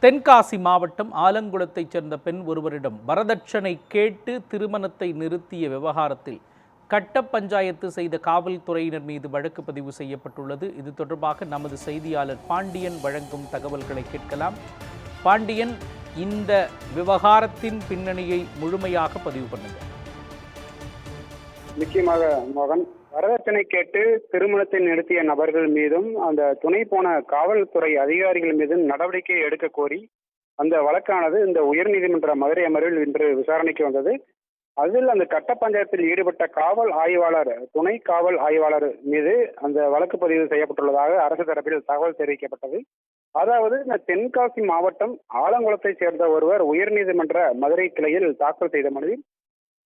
தென்காசி மாவட்டம் ஆலங்குளத்தைச் சேர்ந்த பெண் ஒருவரிடம் வரதட்சணை கேட்டு திருமணத்தை நிறுத்திய விவகாரத்தில் கட்ட பஞ்சாயத்து செய்த காவல்துறையினர் மீது வழக்கு பதிவு செய்யப்பட்டுள்ளது. இது தொடர்பாக நமது செய்தியாளர் பாண்டியன் வழங்கும் தகவல்களை கேட்கலாம். பாண்டியன், இந்த விவகாரத்தின் பின்னணியை முழுமையாக பதிவு பண்ணுங்க. நிச்சயமாக மோகன், வரதட்சணை கேட்டு திருமணத்தை நிறுத்திய நபர்கள் மீதும் அந்த துணை போன காவல்துறை அதிகாரிகள் மீதும் நடவடிக்கை எடுக்க கோரி அந்த வழக்கானது இந்த உயர்நீதிமன்ற மதுரை அமர்வில் இன்று விசாரணைக்கு வந்தது. அதில் அந்த கட்ட பஞ்சாயத்தில் ஈடுபட்ட காவல் ஆய்வாளர், துணை காவல் ஆய்வாளர் மீது அந்த வழக்கு பதிவு செய்யப்பட்டுள்ளதாக அரசு தரப்பில் தகவல் தெரிவிக்கப்பட்டது. அதாவது இந்த தென்காசி மாவட்டம் ஆலங்குளத்தை சேர்ந்த ஒருவர் உயர்நீதிமன்ற மதுரை கிளையில் தாக்கல் செய்த மனுவில்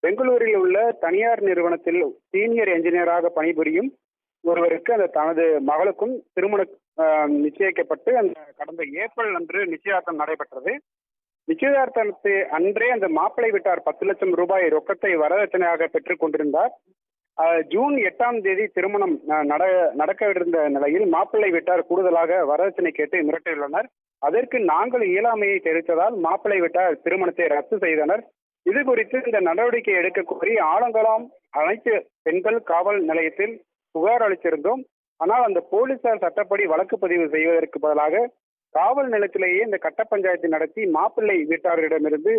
பெங்களூரில் உள்ள தனியார் நிறுவனத்தில் சீனியர் என்ஜினியராக பணிபுரியும் ஒருவருக்கு அந்த தனது மகளுக்கும் திருமணம் நிச்சயிக்கப்பட்டு அந்த கடந்த ஏப்ரல் அன்று நிச்சயார்த்தம் நடைபெற்றது. நிச்சயார்த்தத்தை அன்றே அந்த மாப்பிள்ளை வீட்டார் 10 லட்சம் ரூபாய் ரொக்கத்தை வரதட்சணையாக பெற்றுக் கொண்டிருந்தார். ஜூன் 8ஆம் தேதி திருமணம் நடக்கவிருந்த நிலையில் மாப்பிள்ளை வீட்டார் கூடுதலாக வரதட்சணை கேட்டு மிரட்டியுள்ளனர். அதற்கு நாங்கள் இயலாமையை தெரிவித்ததால் மாப்பிள்ளை வீட்டார் திருமணத்தை ரத்து செய்தனர். இது குறித்து இந்த நடவடிக்கை எடுக்க கோரி ஆலங்குளம் அனைத்து பெண்கள் காவல் நிலையத்தில் புகார் அளித்திருந்தோம். ஆனால் அந்த போலீசார் சட்டப்படி வழக்கு பதிவு செய்வதற்கு பதிலாக காவல் நிலையத்திலேயே இந்த கட்ட பஞ்சாயத்தை நடத்தி மாப்பிள்ளை வீட்டாரிடமிருந்து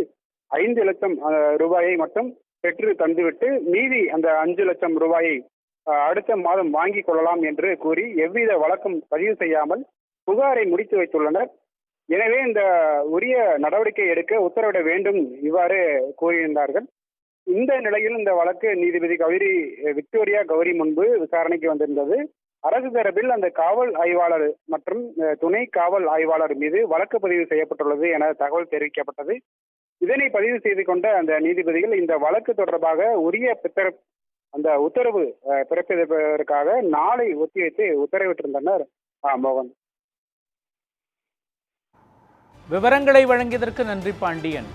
5 லட்சம் ரூபாயை மட்டும் பெற்று தந்துவிட்டு மீதி அந்த 5 லட்சம் ரூபாயை அடுத்த மாதம் வாங்கிக் கொள்ளலாம் என்று கூறி எவ்வித வழக்கும் பதிவு செய்யாமல் புகாரை முடித்து வைத்துள்ளனர். எனவே இந்த உரிய நடவடிக்கை எடுக்க உத்தரவிட வேண்டும், இவ்வாறு கூறியிருந்தார்கள். இந்த நிலையில் இந்த வழக்கு நீதிபதி விக்டோரியா கௌரி முன்பு விசாரணைக்கு வந்திருந்தது. அரசு தரப்பில் அந்த காவல் ஆய்வாளர் மற்றும் துணை காவல் ஆய்வாளர் மீது வழக்கு பதிவு செய்யப்பட்டுள்ளது என தகவல் தெரிவிக்கப்பட்டது. இதனை பதிவு செய்து கொண்ட அந்த நீதிபதிகள் இந்த வழக்கு தொடர்பாக உரிய அந்த உத்தரவு பிறப்பிப்பதற்காக நாளை ஒத்திவைத்து உத்தரவிட்டிருந்தனர். மோகன், விவரங்களை வழங்கியதற்கு நன்றி பாண்டியன்.